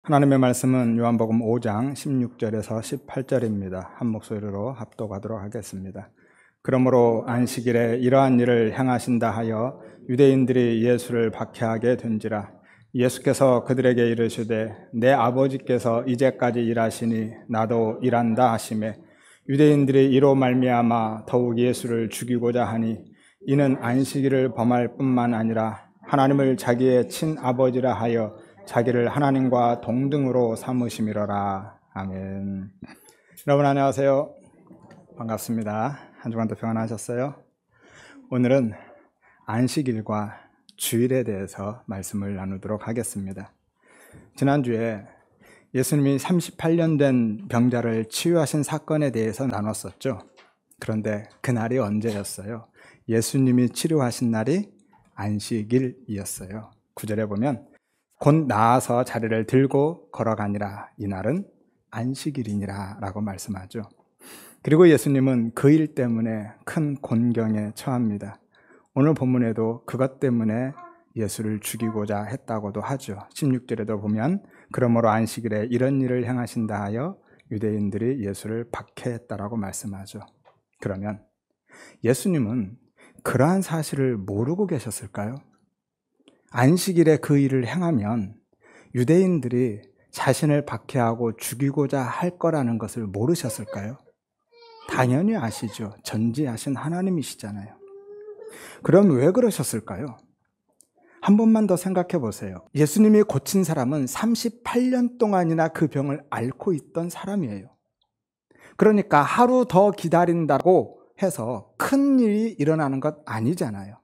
하나님의 말씀은 요한복음 5장 16절에서 18절입니다. 한 목소리로 합독하도록 하겠습니다. 그러므로 안식일에 이러한 일을 행하신다 하여 유대인들이 예수를 박해하게 된지라. 예수께서 그들에게 이르시되 내 아버지께서 이제까지 일하시니 나도 일한다 하시매, 유대인들이 이로 말미암아 더욱 예수를 죽이고자 하니 이는 안식일을 범할 뿐만 아니라 하나님을 자기의 친아버지라 하여 자기를 하나님과 동등으로 삼으심이로라. 아멘. 여러분 안녕하세요. 반갑습니다. 한 주간도 평안하셨어요? 오늘은 안식일과 주일에 대해서 말씀을 나누도록 하겠습니다. 지난주에 예수님이 38년 된 병자를 치유하신 사건에 대해서 나눴었죠. 그런데 그날이 언제였어요? 예수님이 치료하신 날이 안식일이었어요. 9절에 보면 곧 나아서 자리를 들고 걸어가니라. 이날은 안식일이니라 라고 말씀하죠. 그리고 예수님은 그 일 때문에 큰 곤경에 처합니다. 오늘 본문에도 그것 때문에 예수를 죽이고자 했다고도 하죠. 16절에도 보면 그러므로 안식일에 이런 일을 행하신다 하여 유대인들이 예수를 박해했다라고 말씀하죠. 그러면 예수님은 그러한 사실을 모르고 계셨을까요? 안식일에 그 일을 행하면 유대인들이 자신을 박해하고 죽이고자 할 거라는 것을 모르셨을까요? 당연히 아시죠. 전지하신 하나님이시잖아요. 그럼 왜 그러셨을까요? 한 번만 더 생각해 보세요. 예수님이 고친 사람은 38년 동안이나 그 병을 앓고 있던 사람이에요. 그러니까 하루 더 기다린다고 해서 큰 일이 일어나는 것 아니잖아요.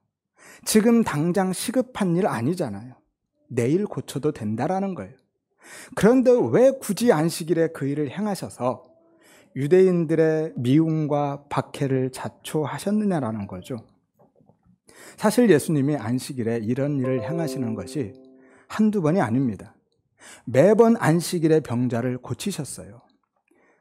지금 당장 시급한 일 아니잖아요. 내일 고쳐도 된다라는 거예요. 그런데 왜 굳이 안식일에 그 일을 행하셔서 유대인들의 미움과 박해를 자초하셨느냐라는 거죠. 사실 예수님이 안식일에 이런 일을 행하시는 것이 한두 번이 아닙니다. 매번 안식일에 병자를 고치셨어요.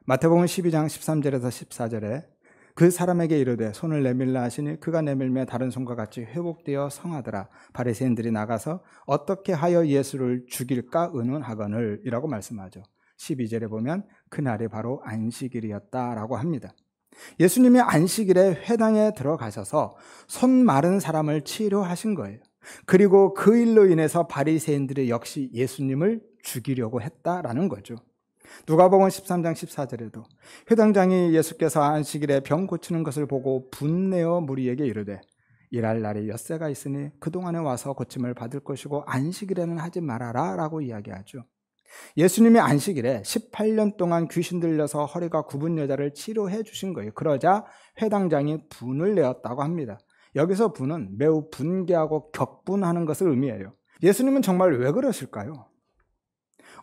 마태복음 12장 13절에서 14절에 그 사람에게 이르되 손을 내밀라 하시니 그가 내밀매 다른 손과 같이 회복되어 성하더라. 바리새인들이 나가서 어떻게 하여 예수를 죽일까 의논하거늘 이라고 말씀하죠. 12절에 보면 그날이 바로 안식일이었다라고 합니다. 예수님이 안식일에 회당에 들어가셔서 손 마른 사람을 치료하신 거예요. 그리고 그 일로 인해서 바리새인들이 역시 예수님을 죽이려고 했다라는 거죠. 누가복음 13장 14절에도 회당장이 예수께서 안식일에 병 고치는 것을 보고 분내어 무리에게 이르되 일할 날이 엿새가 있으니 그동안에 와서 고침을 받을 것이고 안식일에는 하지 말아라 라고 이야기하죠. 예수님이 안식일에 18년 동안 귀신 들려서 허리가 굽은 여자를 치료해 주신 거예요. 그러자 회당장이 분을 내었다고 합니다. 여기서 분은 매우 분개하고 격분하는 것을 의미해요. 예수님은 정말 왜 그러실까요?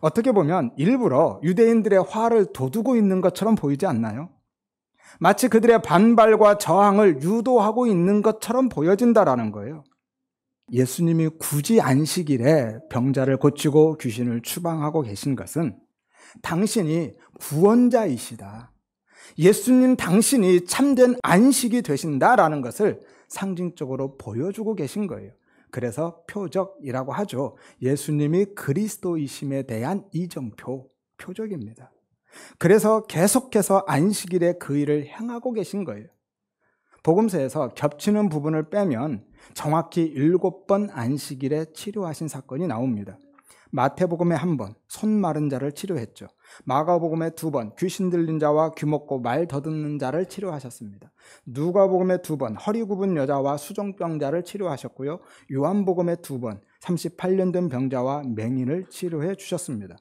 어떻게 보면 일부러 유대인들의 화를 돋우고 있는 것처럼 보이지 않나요? 마치 그들의 반발과 저항을 유도하고 있는 것처럼 보여진다라는 거예요. 예수님이 굳이 안식일에 병자를 고치고 귀신을 추방하고 계신 것은 당신이 구원자이시다. 예수님 당신이 참된 안식이 되신다라는 것을 상징적으로 보여주고 계신 거예요. 그래서 표적이라고 하죠. 예수님이 그리스도이심에 대한 이정표, 표적입니다. 그래서 계속해서 안식일에 그 일을 행하고 계신 거예요. 복음서에서 겹치는 부분을 빼면 정확히 7번 안식일에 치료하신 사건이 나옵니다. 마태복음에 1번 손 마른 자를 치료했죠. 마가복음에 2번 귀신 들린 자와 귀 먹고 말 더듬는 자를 치료하셨습니다. 누가복음에 2번 허리 굽은 여자와 수종병자를 치료하셨고요. 요한복음에 2번 38년 된 병자와 맹인을 치료해 주셨습니다.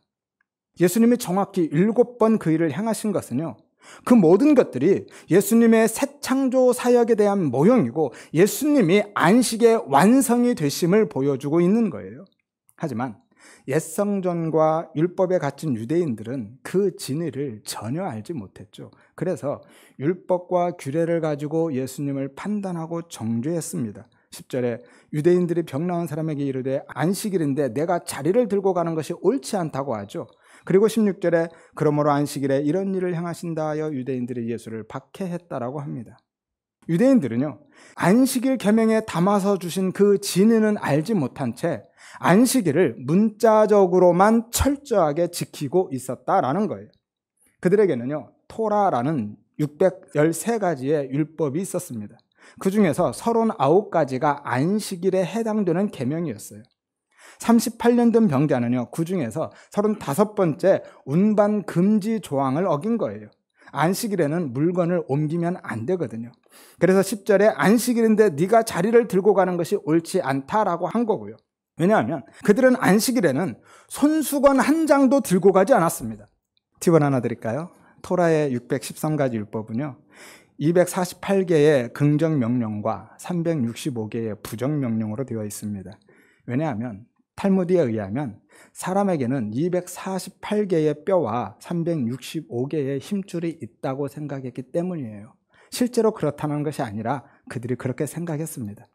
예수님이 정확히 7번 그 일을 행하신 것은요, 그 모든 것들이 예수님의 새 창조 사역에 대한 모형이고 예수님이 안식의 완성이 되심을 보여주고 있는 거예요. 하지만 옛성전과 율법에 갇힌 유대인들은 그 진리를 전혀 알지 못했죠. 그래서 율법과 규례를 가지고 예수님을 판단하고 정죄했습니다. 10절에 유대인들이 병 나은 사람에게 이르되 안식일인데 내가 자리를 들고 가는 것이 옳지 않다고 하죠. 그리고 16절에 그러므로 안식일에 이런 일을 행하신다 하여 유대인들이 예수를 박해했다라고 합니다. 유대인들은요, 안식일 계명에 담아서 주신 그 진리는 알지 못한 채 안식일을 문자적으로만 철저하게 지키고 있었다라는 거예요. 그들에게는요, 토라라는 613가지의 율법이 있었습니다. 그 중에서 39가지가 안식일에 해당되는 계명이었어요. 38년 된 병자는요, 그 중에서 35번째 운반 금지 조항을 어긴 거예요. 안식일에는 물건을 옮기면 안 되거든요. 그래서 10절에 안식일인데 네가 자리를 들고 가는 것이 옳지 않다라고 한 거고요. 왜냐하면 그들은 안식일에는 손수건 한 장도 들고 가지 않았습니다. 팁을 하나 드릴까요? 토라의 613가지 율법은요, 248개의 긍정 명령과 365개의 부정 명령으로 되어 있습니다. 왜냐하면 탈무드에 의하면 사람에게는 248개의 뼈와 365개의 힘줄이 있다고 생각했기 때문이에요. 실제로 그렇다는 것이 아니라 그들이 그렇게 생각했습니다.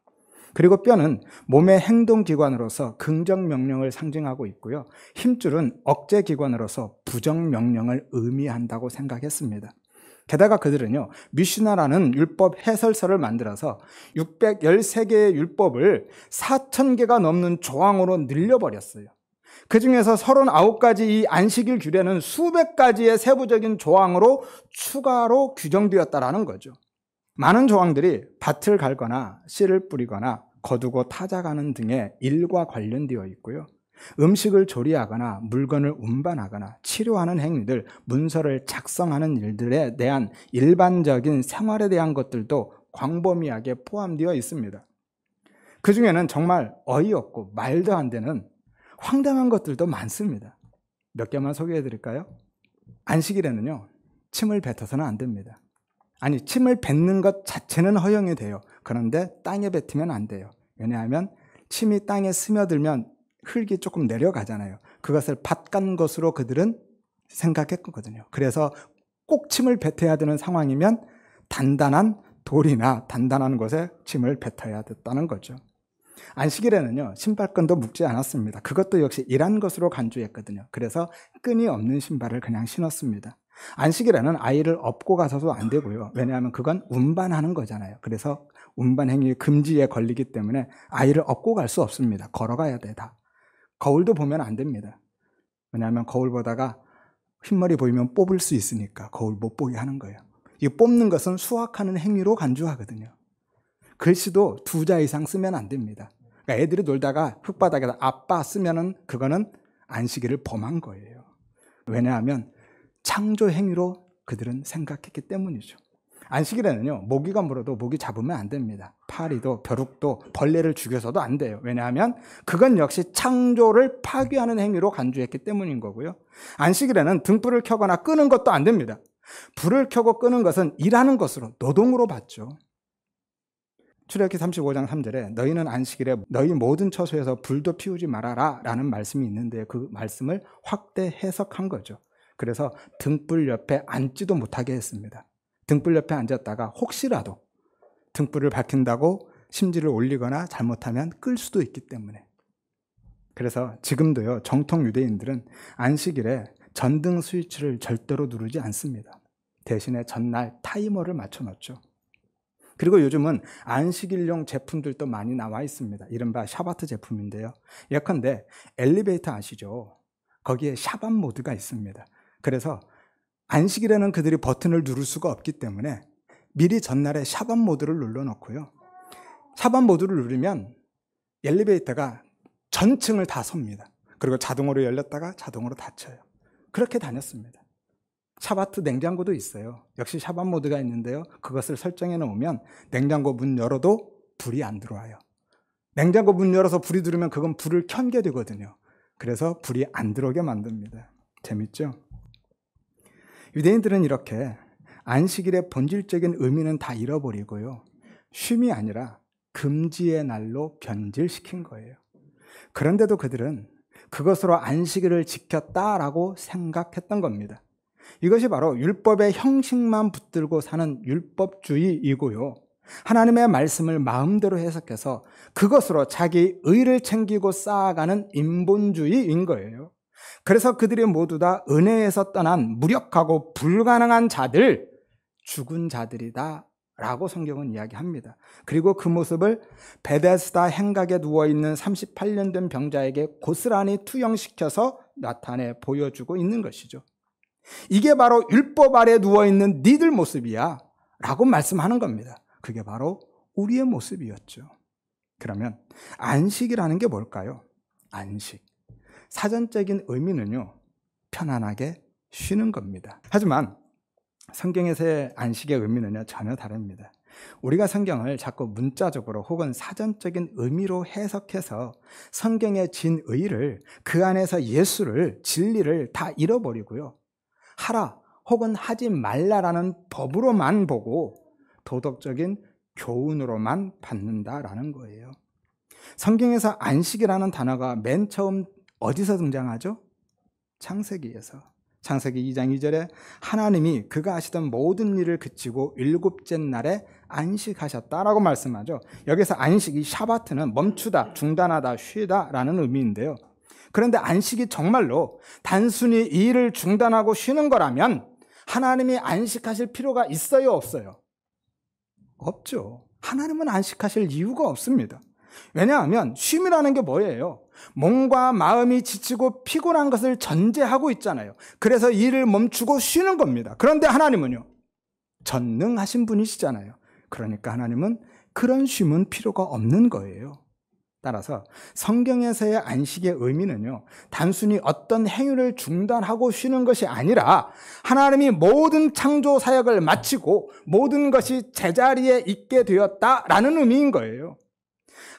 그리고 뼈는 몸의 행동기관으로서 긍정명령을 상징하고 있고요. 힘줄은 억제기관으로서 부정명령을 의미한다고 생각했습니다. 게다가 그들은요, 미슈나라는 율법 해설서를 만들어서 613개의 율법을 4,000개가 넘는 조항으로 늘려버렸어요. 그 중에서 39가지 이 안식일 규례는 수백 가지의 세부적인 조항으로 추가로 규정되었다라는 거죠. 많은 조항들이 밭을 갈거나 씨를 뿌리거나 거두고 타작하는 등의 일과 관련되어 있고요. 음식을 조리하거나 물건을 운반하거나 치료하는 행위들, 문서를 작성하는 일들에 대한 일반적인 생활에 대한 것들도 광범위하게 포함되어 있습니다. 그 중에는 정말 어이없고 말도 안 되는 황당한 것들도 많습니다. 몇 개만 소개해 드릴까요? 안식일에는요, 침을 뱉어서는 안 됩니다. 아니, 침을 뱉는 것 자체는 허용이 돼요. 그런데 땅에 뱉으면 안 돼요. 왜냐하면 침이 땅에 스며들면 흙이 조금 내려가잖아요. 그것을 밭간 것으로 그들은 생각했거든요. 그래서 꼭 침을 뱉어야 되는 상황이면 단단한 돌이나 단단한 곳에 침을 뱉어야 됐다는 거죠. 안식일에는요, 신발끈도 묶지 않았습니다. 그것도 역시 일한 것으로 간주했거든요. 그래서 끈이 없는 신발을 그냥 신었습니다. 안식일에는 아이를 업고 가서도 안 되고요. 왜냐하면 그건 운반하는 거잖아요. 그래서 운반 행위 금지에 걸리기 때문에 아이를 업고 갈 수 없습니다. 걸어가야 돼, 다. 거울도 보면 안 됩니다. 왜냐하면 거울 보다가 흰머리 보이면 뽑을 수 있으니까 거울 못 보게 하는 거예요. 이 뽑는 것은 수확하는 행위로 간주하거든요. 글씨도 2자 이상 쓰면 안 됩니다. 그러니까 애들이 놀다가 흙바닥에다 아빠 쓰면은 그거는 안식일을 범한 거예요. 왜냐하면 창조 행위로 그들은 생각했기 때문이죠. 안식일에는요, 모기가 물어도 모기 잡으면 안 됩니다. 파리도 벼룩도 벌레를 죽여서도 안 돼요. 왜냐하면 그건 역시 창조를 파괴하는 행위로 간주했기 때문인 거고요. 안식일에는 등불을 켜거나 끄는 것도 안 됩니다. 불을 켜고 끄는 것은 일하는 것으로, 노동으로 봤죠. 출애굽기 35장 3절에 너희는 안식일에 너희 모든 처소에서 불도 피우지 말아라 라는 말씀이 있는데 그 말씀을 확대 해석한 거죠. 그래서 등불 옆에 앉지도 못하게 했습니다. 등불 옆에 앉았다가 혹시라도 등불을 밝힌다고 심지를 올리거나 잘못하면 끌 수도 있기 때문에. 그래서 지금도요, 정통 유대인들은 안식일에 전등 스위치를 절대로 누르지 않습니다. 대신에 전날 타이머를 맞춰 놓죠. 그리고 요즘은 안식일용 제품들도 많이 나와 있습니다. 이른바 샤바트 제품인데요. 예컨대 엘리베이터 아시죠? 거기에 샤bat 모드가 있습니다. 그래서 안식일에는 그들이 버튼을 누를 수가 없기 때문에 미리 전날에 샤bat 모드를 눌러놓고요. 샤bat 모드를 누르면 엘리베이터가 전층을 다 섭니다. 그리고 자동으로 열렸다가 자동으로 닫혀요. 그렇게 다녔습니다. 샤바트 냉장고도 있어요. 역시 샤bat 모드가 있는데요. 그것을 설정해 놓으면 냉장고 문 열어도 불이 안 들어와요. 냉장고 문 열어서 불이 들어오면 그건 불을 켠게 되거든요. 그래서 불이 안 들어오게 만듭니다. 재밌죠? 유대인들은 이렇게 안식일의 본질적인 의미는 다 잃어버리고요. 쉼이 아니라 금지의 날로 변질시킨 거예요. 그런데도 그들은 그것으로 안식일을 지켰다라고 생각했던 겁니다. 이것이 바로 율법의 형식만 붙들고 사는 율법주의이고요. 하나님의 말씀을 마음대로 해석해서 그것으로 자기 의를 챙기고 쌓아가는 인본주의인 거예요. 그래서 그들이 모두 다 은혜에서 떠난 무력하고 불가능한 자들, 죽은 자들이다 라고 성경은 이야기합니다. 그리고 그 모습을 베데스다 행각에 누워있는 38년 된 병자에게 고스란히 투영시켜서 나타내 보여주고 있는 것이죠. 이게 바로 율법 아래 누워있는 니들 모습이야 라고 말씀하는 겁니다. 그게 바로 우리의 모습이었죠. 그러면 안식이라는 게 뭘까요? 안식. 사전적인 의미는요, 편안하게 쉬는 겁니다. 하지만 성경에서의 안식의 의미는요, 전혀 다릅니다. 우리가 성경을 자꾸 문자적으로 혹은 사전적인 의미로 해석해서 성경의 진의를, 그 안에서 예수를, 진리를 다 잃어버리고요, 하라 혹은 하지 말라라는 법으로만 보고 도덕적인 교훈으로만 받는다라는 거예요. 성경에서 안식이라는 단어가 맨 처음 어디서 등장하죠? 창세기에서. 창세기 2장 2절에 하나님이 그가 하시던 모든 일을 그치고 일곱째 날에 안식하셨다라고 말씀하죠. 여기서 안식이 샤바트는 멈추다, 중단하다, 쉬다 라는 의미인데요. 그런데 안식이 정말로 단순히 이 일을 중단하고 쉬는 거라면 하나님이 안식하실 필요가 있어요, 없어요? 없죠. 하나님은 안식하실 이유가 없습니다. 왜냐하면 쉼이라는 게 뭐예요? 몸과 마음이 지치고 피곤한 것을 전제하고 있잖아요. 그래서 일을 멈추고 쉬는 겁니다. 그런데 하나님은요, 전능하신 분이시잖아요. 그러니까 하나님은 그런 쉼은 필요가 없는 거예요. 따라서 성경에서의 안식의 의미는요, 단순히 어떤 행위를 중단하고 쉬는 것이 아니라 하나님이 모든 창조 사역을 마치고 모든 것이 제자리에 있게 되었다라는 의미인 거예요.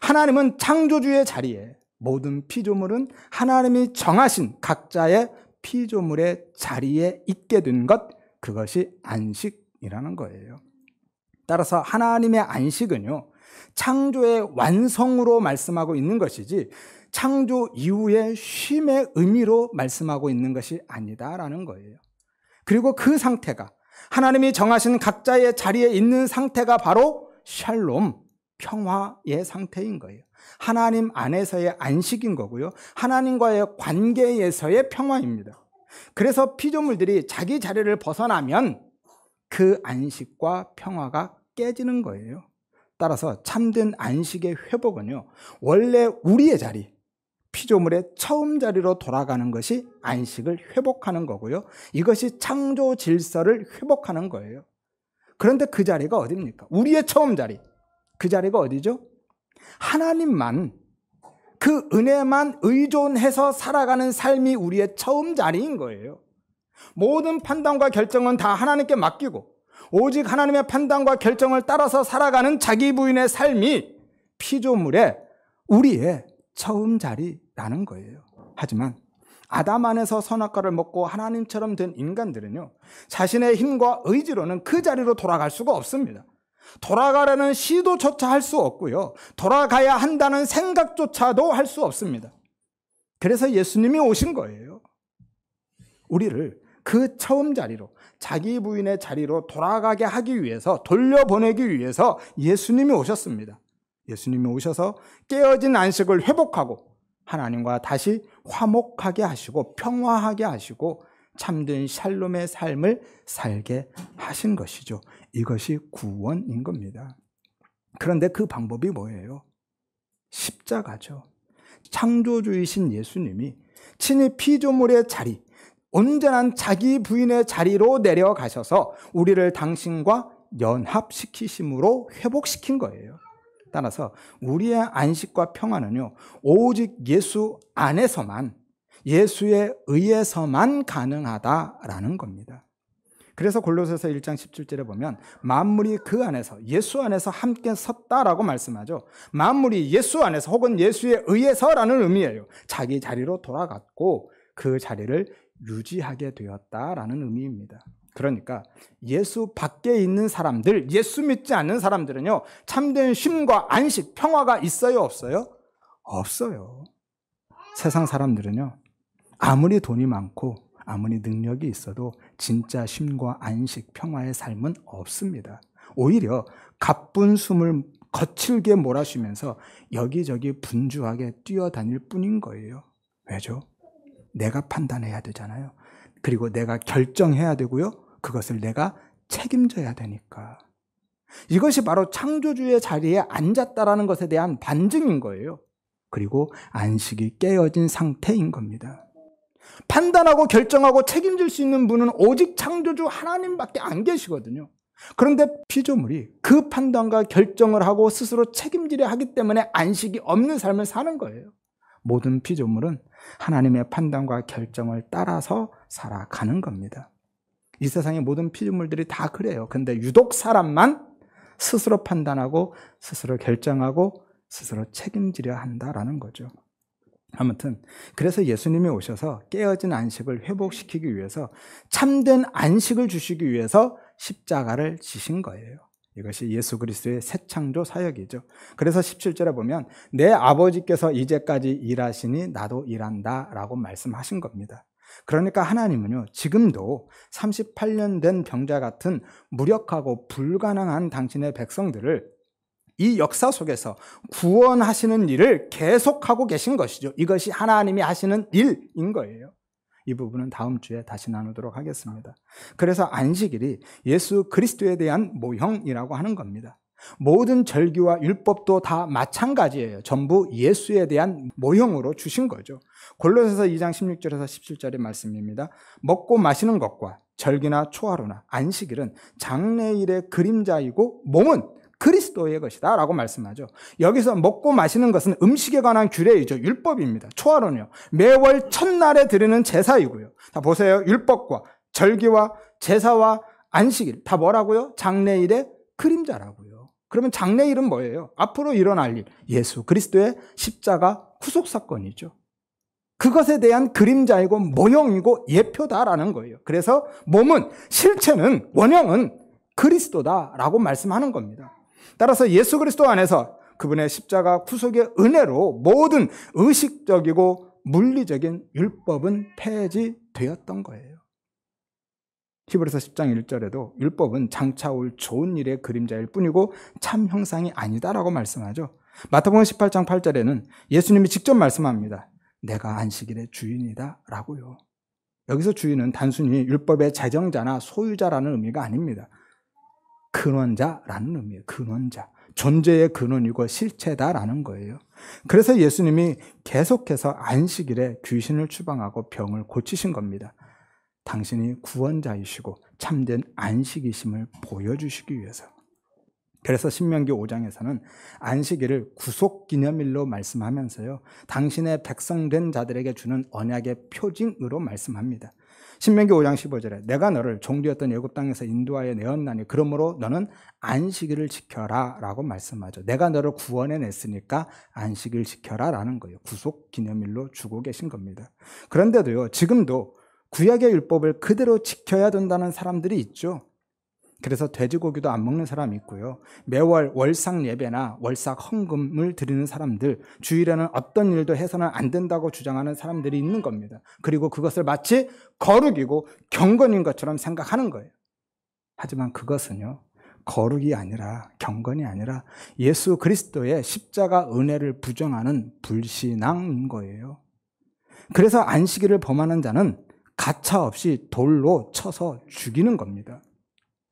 하나님은 창조주의 자리에 모든 피조물은 하나님이 정하신 각자의 피조물의 자리에 있게 된 것, 그것이 안식이라는 거예요. 따라서 하나님의 안식은요, 창조의 완성으로 말씀하고 있는 것이지 창조 이후의 쉼의 의미로 말씀하고 있는 것이 아니다라는 거예요. 그리고 그 상태가, 하나님이 정하신 각자의 자리에 있는 상태가 바로 샬롬, 평화의 상태인 거예요. 하나님 안에서의 안식인 거고요, 하나님과의 관계에서의 평화입니다. 그래서 피조물들이 자기 자리를 벗어나면 그 안식과 평화가 깨지는 거예요. 따라서 참된 안식의 회복은요, 원래 우리의 자리, 피조물의 처음 자리로 돌아가는 것이 안식을 회복하는 거고요, 이것이 창조 질서를 회복하는 거예요. 그런데 그 자리가 어디입니까? 우리의 처음 자리. 그 자리가 어디죠? 하나님만, 그 은혜만 의존해서 살아가는 삶이 우리의 처음 자리인 거예요. 모든 판단과 결정은 다 하나님께 맡기고 오직 하나님의 판단과 결정을 따라서 살아가는 자기 부인의 삶이 피조물의, 우리의 처음 자리라는 거예요. 하지만 아담 안에서 선악과를 먹고 하나님처럼 된 인간들은요, 자신의 힘과 의지로는 그 자리로 돌아갈 수가 없습니다. 돌아가려는 시도조차 할 수 없고요, 돌아가야 한다는 생각조차도 할 수 없습니다. 그래서 예수님이 오신 거예요. 우리를 그 처음 자리로, 자기 부인의 자리로 돌아가게 하기 위해서, 돌려보내기 위해서 예수님이 오셨습니다. 예수님이 오셔서 깨어진 안식을 회복하고 하나님과 다시 화목하게 하시고 평화하게 하시고 참된 샬롬의 삶을 살게 하신 것이죠. 이것이 구원인 겁니다. 그런데 그 방법이 뭐예요? 십자가죠. 창조주이신 예수님이 친히 피조물의 자리, 온전한 자기 부인의 자리로 내려가셔서 우리를 당신과 연합시키심으로 회복시킨 거예요. 따라서 우리의 안식과 평화는요, 오직 예수 안에서만, 예수에 의해서만 가능하다라는 겁니다. 그래서 골로새서 1장 17절에 보면 만물이 그 안에서, 예수 안에서 함께 섰다라고 말씀하죠. 만물이 예수 안에서 혹은 예수에 의해서라는 의미예요. 자기 자리로 돌아갔고 그 자리를 유지하게 되었다라는 의미입니다. 그러니까 예수 밖에 있는 사람들, 예수 믿지 않는 사람들은요, 참된 쉼과 안식, 평화가 있어요, 없어요? 없어요. 세상 사람들은요, 아무리 돈이 많고 아무리 능력이 있어도 진짜 쉼과 안식, 평화의 삶은 없습니다. 오히려 가쁜 숨을 거칠게 몰아쉬면서 여기저기 분주하게 뛰어다닐 뿐인 거예요. 왜죠? 내가 판단해야 되잖아요. 그리고 내가 결정해야 되고요, 그것을 내가 책임져야 되니까. 이것이 바로 창조주의 자리에 앉았다라는 것에 대한 반증인 거예요. 그리고 안식이 깨어진 상태인 겁니다. 판단하고 결정하고 책임질 수 있는 분은 오직 창조주 하나님밖에 안 계시거든요. 그런데 피조물이 그 판단과 결정을 하고 스스로 책임지려 하기 때문에 안식이 없는 삶을 사는 거예요. 모든 피조물은 하나님의 판단과 결정을 따라서 살아가는 겁니다. 이 세상의 모든 피조물들이 다 그래요. 근데 유독 사람만 스스로 판단하고 스스로 결정하고 스스로 책임지려 한다라는 거죠. 아무튼 그래서 예수님이 오셔서 깨어진 안식을 회복시키기 위해서 참된 안식을 주시기 위해서 십자가를 지신 거예요. 이것이 예수 그리스도의 새 창조 사역이죠. 그래서 17절에 보면 내 아버지께서 이제까지 일하시니 나도 일한다 라고 말씀하신 겁니다. 그러니까 하나님은요, 지금도 38년 된 병자 같은 무력하고 불가능한 당신의 백성들을 이 역사 속에서 구원하시는 일을 계속하고 계신 것이죠. 이것이 하나님이 하시는 일인 거예요. 이 부분은 다음 주에 다시 나누도록 하겠습니다. 그래서 안식일이 예수 그리스도에 대한 모형이라고 하는 겁니다. 모든 절기와 율법도 다 마찬가지예요. 전부 예수에 대한 모형으로 주신 거죠. 골로새서 2장 16절에서 17절의 말씀입니다. 먹고 마시는 것과 절기나 초하루나 안식일은 장래일의 그림자이고 몸은 그리스도의 것이다 라고 말씀하죠. 여기서 먹고 마시는 것은 음식에 관한 규례이죠. 율법입니다. 초하루는요, 매월 첫날에 드리는 제사이고요. 다 보세요. 율법과 절기와 제사와 안식일 다 뭐라고요? 장래일의 그림자라고요. 그러면 장래일은 뭐예요? 앞으로 일어날 일, 예수 그리스도의 십자가 구속사건이죠. 그것에 대한 그림자이고 모형이고 예표다라는 거예요. 그래서 몸은, 실체는, 원형은 그리스도다라고 말씀하는 겁니다. 따라서 예수 그리스도 안에서 그분의 십자가 구속의 은혜로 모든 의식적이고 물리적인 율법은 폐지되었던 거예요. 히브리서 10장 1절에도 율법은 장차 올 좋은 일의 그림자일 뿐이고 참 형상이 아니다라고 말씀하죠. 마태복음 18장 8절에는 예수님이 직접 말씀합니다. 내가 안식일의 주인이다 라고요. 여기서 주인은 단순히 율법의 제정자나 소유자라는 의미가 아닙니다. 근원자라는 의미예요. 근원자. 존재의 근원이고 실체다라는 거예요. 그래서 예수님이 계속해서 안식일에 귀신을 추방하고 병을 고치신 겁니다. 당신이 구원자이시고 참된 안식이심을 보여주시기 위해서. 그래서 신명기 5장에서는 안식일을 구속기념일로 말씀하면서요, 당신의 백성된 자들에게 주는 언약의 표징으로 말씀합니다. 신명기 5장 15절에 내가 너를 종되었던 애굽 땅에서 인도하여 내었나니 그러므로 너는 안식일을 지켜라 라고 말씀하죠. 내가 너를 구원해냈으니까 안식일 지켜라 라는 거예요. 구속기념일로 주고 계신 겁니다. 그런데도요, 지금도 구약의 율법을 그대로 지켜야 된다는 사람들이 있죠. 그래서 돼지고기도 안 먹는 사람이 있고요. 매월 월삭 예배나 월삭 헌금을 드리는 사람들, 주일에는 어떤 일도 해서는 안 된다고 주장하는 사람들이 있는 겁니다. 그리고 그것을 마치 거룩이고 경건인 것처럼 생각하는 거예요. 하지만 그것은요, 거룩이 아니라, 경건이 아니라 예수 그리스도의 십자가 은혜를 부정하는 불신앙인 거예요. 그래서 안식일을 범하는 자는 가차없이 돌로 쳐서 죽이는 겁니다.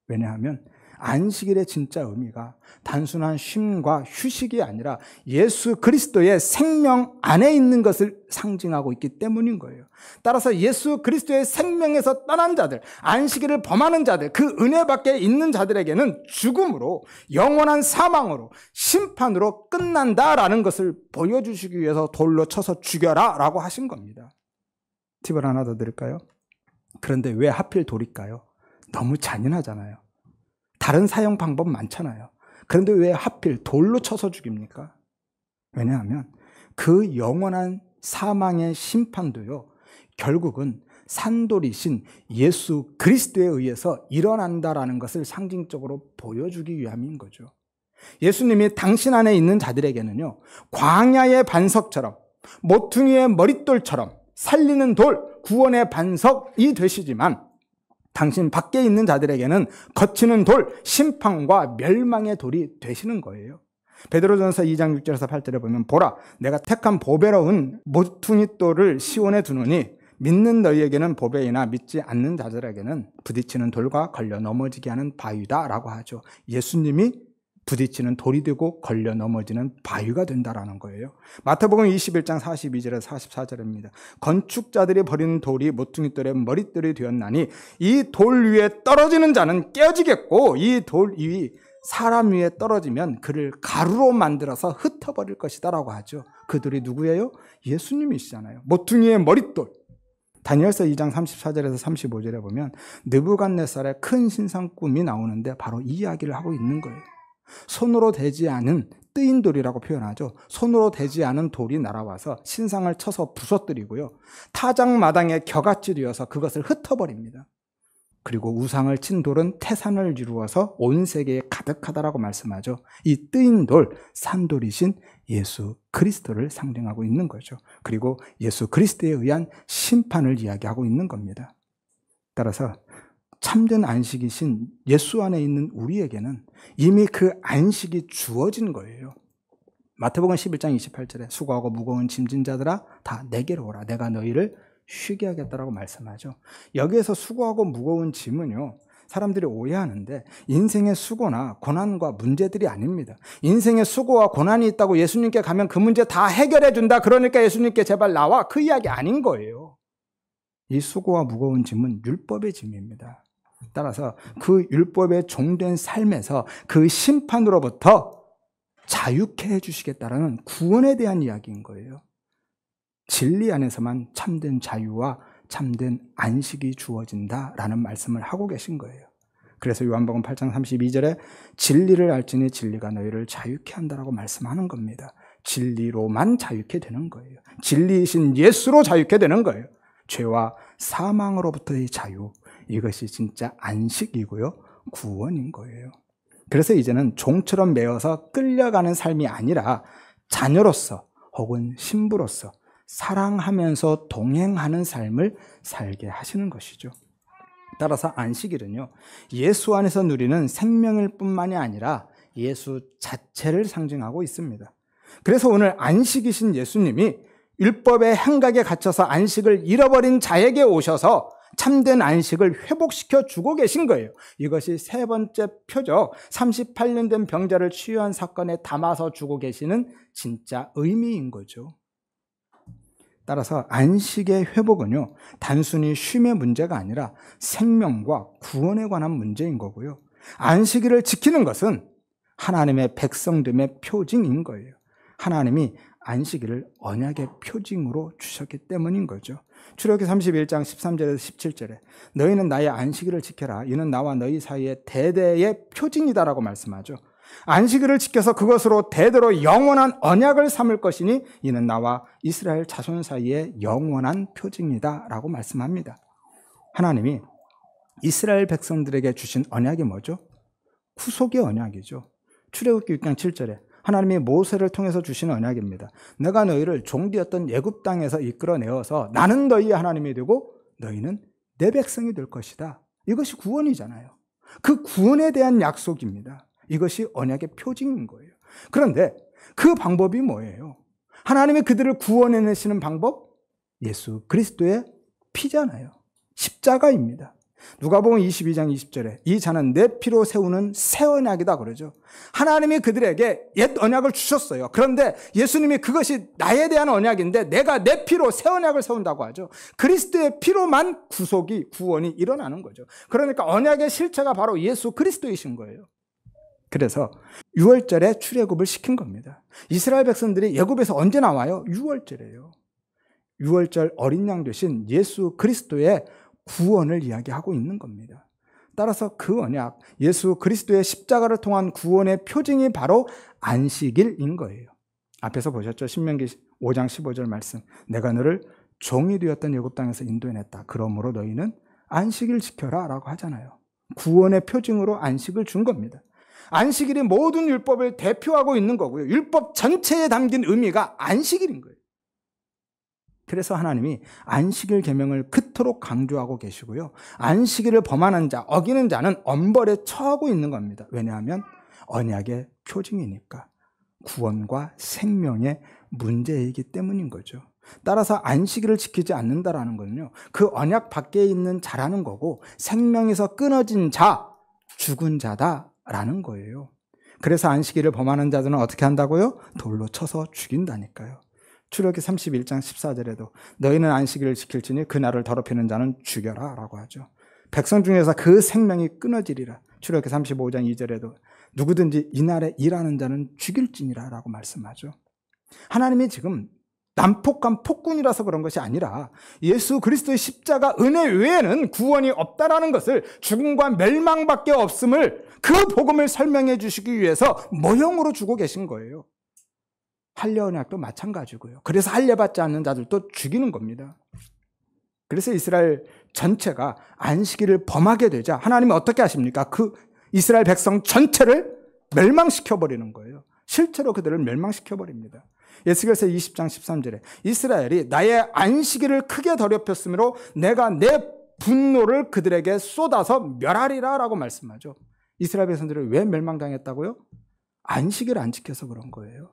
왜냐하면 안식일의 진짜 의미가 단순한 쉼과 휴식이 아니라 예수 그리스도의 생명 안에 있는 것을 상징하고 있기 때문인 거예요. 따라서 예수 그리스도의 생명에서 떠난 자들, 안식일을 범하는 자들, 그 은혜 밖에 있는 자들에게는 죽음으로, 영원한 사망으로, 심판으로 끝난다라는 것을 보여주시기 위해서 돌로 쳐서 죽여라 라고 하신 겁니다. 팁을 하나 더 드릴까요? 그런데 왜 하필 돌일까요? 너무 잔인하잖아요. 다른 사용 방법 많잖아요. 그런데 왜 하필 돌로 쳐서 죽입니까? 왜냐하면 그 영원한 사망의 심판도요, 결국은 산돌이신 예수 그리스도에 의해서 일어난다라는 것을 상징적으로 보여주기 위함인 거죠. 예수님이 당신 안에 있는 자들에게는요, 광야의 반석처럼, 모퉁이의 머릿돌처럼 살리는 돌, 구원의 반석이 되시지만 당신 밖에 있는 자들에게는 거치는 돌, 심판과 멸망의 돌이 되시는 거예요. 베드로전서 2장 6절에서 8절에 보면 보라, 내가 택한 보배로운 모퉁이 돌을 시온에 두노니 믿는 너희에게는 보배이나 믿지 않는 자들에게는 부딪히는 돌과 걸려 넘어지게 하는 바위다라고 하죠. 예수님이 부딪히는 돌이 되고 걸려 넘어지는 바위가 된다라는 거예요. 마태복음 21장 42절에서 44절입니다. 건축자들이 버리는 돌이 모퉁이돌의 머릿돌이 되었나니 이 돌 위에 떨어지는 자는 깨어지겠고 이 돌 위 사람 위에 떨어지면 그를 가루로 만들어서 흩어버릴 것이다 라고 하죠. 그 돌이 누구예요? 예수님이시잖아요. 모퉁이의 머릿돌. 다니엘서 2장 34절에서 35절에 보면 느부갓네살의 큰 신상 꿈이 나오는데 바로 이 이야기를 하고 있는 거예요. 손으로 대지 않은 뜨인 돌이라고 표현하죠. 손으로 대지 않은 돌이 날아와서 신상을 쳐서 부서뜨리고요. 타작마당에 겨같이 되어서 그것을 흩어버립니다. 그리고 우상을 친 돌은 태산을 이루어서 온 세계에 가득하다라고 말씀하죠. 이 뜨인 돌, 산돌이신 예수 그리스도를 상징하고 있는 거죠. 그리고 예수 그리스도에 의한 심판을 이야기하고 있는 겁니다. 따라서 참된 안식이신 예수 안에 있는 우리에게는 이미 그 안식이 주어진 거예요. 마태복음 11장 28절에 수고하고 무거운 짐진 자들아 다 내게로 오라 내가 너희를 쉬게 하겠다라고 말씀하죠. 여기에서 수고하고 무거운 짐은요, 사람들이 오해하는데 인생의 수고나 고난과 문제들이 아닙니다. 인생의 수고와 고난이 있다고 예수님께 가면 그 문제 다 해결해 준다. 그러니까 예수님께 제발 나와. 그 이야기 아닌 거예요. 이 수고와 무거운 짐은 율법의 짐입니다. 따라서 그 율법에 종된 삶에서 그 심판으로부터 자유케 해주시겠다라는 구원에 대한 이야기인 거예요. 진리 안에서만 참된 자유와 참된 안식이 주어진다라는 말씀을 하고 계신 거예요. 그래서 요한복음 8장 32절에 진리를 알지니 진리가 너희를 자유케 한다라고 말씀하는 겁니다. 진리로만 자유케 되는 거예요. 진리이신 예수로 자유케 되는 거예요. 죄와 사망으로부터의 자유, 이것이 진짜 안식이고요, 구원인 거예요. 그래서 이제는 종처럼 매어서 끌려가는 삶이 아니라 자녀로서 혹은 신부로서 사랑하면서 동행하는 삶을 살게 하시는 것이죠. 따라서 안식일은요, 예수 안에서 누리는 생명일 뿐만이 아니라 예수 자체를 상징하고 있습니다. 그래서 오늘 안식이신 예수님이 율법의 행각에 갇혀서 안식을 잃어버린 자에게 오셔서 참된 안식을 회복시켜 주고 계신 거예요. 이것이 세 번째 표죠. 38년 된 병자를 치유한 사건에 담아서 주고 계시는 진짜 의미인 거죠. 따라서 안식의 회복은요, 단순히 쉼의 문제가 아니라 생명과 구원에 관한 문제인 거고요. 안식일을 지키는 것은 하나님의 백성됨의 표징인 거예요. 하나님이 안식일을 언약의 표징으로 주셨기 때문인 거죠. 출애굽기 31장 13절에서 17절에 너희는 나의 안식일을 지켜라. 이는 나와 너희 사이의 대대의 표징이다라고 말씀하죠. 안식일을 지켜서 그것으로 대대로 영원한 언약을 삼을 것이니 이는 나와 이스라엘 자손 사이의 영원한 표징이다라고 말씀합니다. 하나님이 이스라엘 백성들에게 주신 언약이 뭐죠? 구속의 언약이죠. 출애굽기 6장 7절에 하나님이 모세를 통해서 주신 언약입니다. 내가 너희를 종되었던 애굽 땅에서 이끌어내어서 나는 너희의 하나님이 되고 너희는 내 백성이 될 것이다. 이것이 구원이잖아요. 그 구원에 대한 약속입니다. 이것이 언약의 표징인 거예요. 그런데 그 방법이 뭐예요? 하나님이 그들을 구원해내시는 방법? 예수 그리스도의 피잖아요. 십자가입니다. 누가복음 22장 20절에 이 자는 내 피로 세우는 새 언약이다 그러죠. 하나님이 그들에게 옛 언약을 주셨어요. 그런데 예수님이 그것이 나에 대한 언약인데 내가 내 피로 새 언약을 세운다고 하죠. 그리스도의 피로만 구속이, 구원이 일어나는 거죠. 그러니까 언약의 실체가 바로 예수 그리스도이신 거예요. 그래서 6월절에 출애굽을 시킨 겁니다. 이스라엘 백성들이 애굽에서 언제 나와요? 6월절이에요. 6월절 어린 양 되신 예수 그리스도의 구원을 이야기하고 있는 겁니다. 따라서 그 언약, 예수 그리스도의 십자가를 통한 구원의 표징이 바로 안식일인 거예요. 앞에서 보셨죠? 신명기 5장 15절 말씀. 내가 너를 종이 되었던 애굽 땅에서 인도해냈다. 그러므로 너희는 안식일 지켜라 라고 하잖아요. 구원의 표징으로 안식을 준 겁니다. 안식일이 모든 율법을 대표하고 있는 거고요. 율법 전체에 담긴 의미가 안식일인 거예요. 그래서 하나님이 안식일 계명을 그토록 강조하고 계시고요. 안식일을 범하는 자, 어기는 자는 엄벌에 처하고 있는 겁니다. 왜냐하면 언약의 표징이니까. 구원과 생명의 문제이기 때문인 거죠. 따라서 안식일을 지키지 않는다라는 것은요, 그 언약 밖에 있는 자라는 거고 생명에서 끊어진 자, 죽은 자다라는 거예요. 그래서 안식일을 범하는 자들은 어떻게 한다고요? 돌로 쳐서 죽인다니까요. 출애굽기 31장 14절에도 너희는 안식일을 지킬지니 그날을 더럽히는 자는 죽여라 라고 하죠. 백성 중에서 그 생명이 끊어지리라. 출애굽기 35장 2절에도 누구든지 이날에 일하는 자는 죽일지니라 라고 말씀하죠. 하나님이 지금 난폭한 폭군이라서 그런 것이 아니라 예수 그리스도의 십자가 은혜 외에는 구원이 없다라는 것을, 죽음과 멸망밖에 없음을, 그 복음을 설명해 주시기 위해서 모형으로 주고 계신 거예요. 할례 언약도 마찬가지고요. 그래서 할례 받지 않는 자들도 죽이는 겁니다. 그래서 이스라엘 전체가 안식일을 범하게 되자 하나님이 어떻게 하십니까? 그 이스라엘 백성 전체를 멸망시켜버리는 거예요. 실제로 그들을 멸망시켜버립니다. 에스겔서 20장 13절에 이스라엘이 나의 안식일을 크게 더럽혔으므로 내가 내 분노를 그들에게 쏟아서 멸하리라 라고 말씀하죠. 이스라엘 백성들이 왜 멸망당했다고요? 안식일을 안 지켜서 그런 거예요.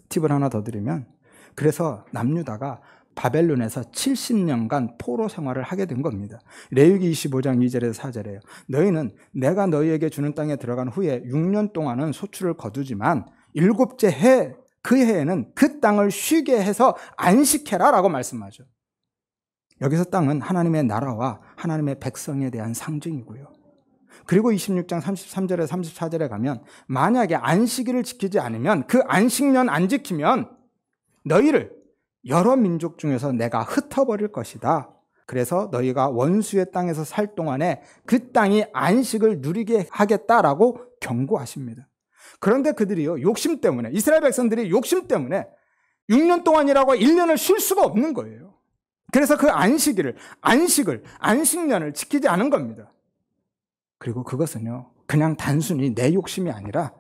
팁을 하나 더 드리면, 그래서 남유다가 바벨론에서 70년간 포로 생활을 하게 된 겁니다. 레위기 25장 2절에서 4절에요. 너희는 내가 너희에게 주는 땅에 들어간 후에 6년 동안은 소출을 거두지만 일곱째 해, 그 해에는 그 땅을 쉬게 해서 안식해라 라고 말씀하죠. 여기서 땅은 하나님의 나라와 하나님의 백성에 대한 상징이고요. 그리고 26장 33절에 34절에 가면 만약에 안식일을 지키지 않으면, 그 안식년 안 지키면 너희를 여러 민족 중에서 내가 흩어버릴 것이다. 그래서 너희가 원수의 땅에서 살 동안에 그 땅이 안식을 누리게 하겠다라고 경고하십니다. 그런데 그들이요, 욕심 때문에, 이스라엘 백성들이 욕심 때문에 6년 동안이라고 1년을 쉴 수가 없는 거예요. 그래서 그 안식년을 지키지 않은 겁니다. 그리고 그것은요, 그냥 단순히 내 욕심이 아니라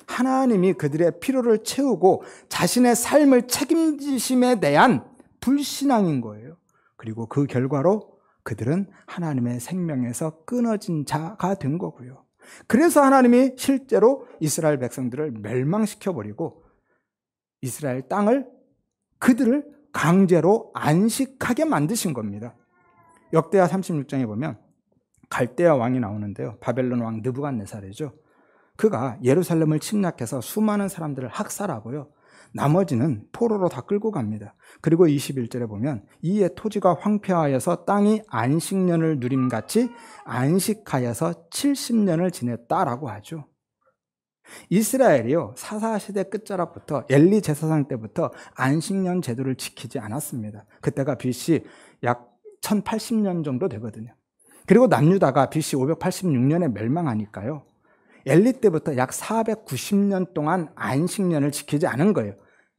하나님이 그들의 필요를 채우고 자신의 삶을 책임지심에 대한 불신앙인 거예요. 그리고 그 결과로 그들은 하나님의 생명에서 끊어진 자가 된 거고요. 그래서 하나님이 실제로 이스라엘 백성들을 멸망시켜버리고 이스라엘 땅을, 그들을 강제로 안식하게 만드신 겁니다. 역대하 36장에 보면 갈대아 왕이 나오는데요. 바벨론 왕 느부갓네살이죠. 그가 예루살렘을 침략해서 수많은 사람들을 학살하고요. 나머지는 포로로 다 끌고 갑니다. 그리고 21절에 보면 이에 토지가 황폐하여서 땅이 안식년을 누림같이 안식하여서 70년을 지냈다라고 하죠. 이스라엘이요, 사사시대 끝자락부터 엘리 제사장 때부터 안식년 제도를 지키지 않았습니다. 그때가 BC 약 1080년 정도 되거든요. 그리고 남유다가 BC 586년에 멸망하니까요, 엘리 때부터 약 490년 동안 안식년을 지키지 않은 거예요.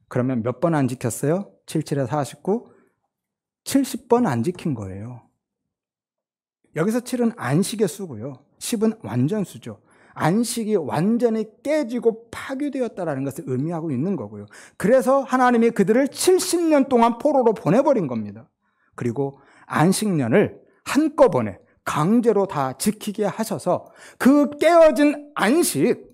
그러면 몇 번 안 지켰어요? 77에 49, 70번 안 지킨 거예요. 여기서 7은 안식의 수고요. 10은 완전수죠. 안식이 완전히 깨지고 파괴되었다는 것을 의미하고 있는 거고요. 그래서 하나님이 그들을 70년 동안 포로로 보내버린 겁니다. 그리고 안식년을 한꺼번에 강제로 다 지키게 하셔서 그 깨어진 안식,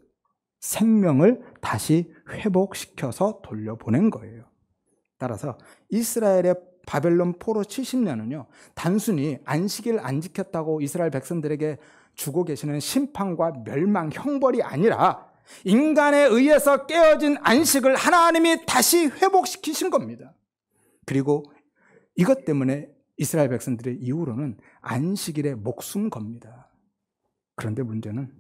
생명을 다시 회복시켜서 돌려보낸 거예요. 따라서 이스라엘의 바벨론 포로 70년은요, 단순히 안식일 안 지켰다고 이스라엘 백성들에게 주고 계시는 심판과 멸망, 형벌이 아니라 인간에 의해서 깨어진 안식을 하나님이 다시 회복시키신 겁니다. 그리고 이것 때문에 이스라엘 백성들의 이후로는 안식일에 목숨 겁니다. 그런데 문제는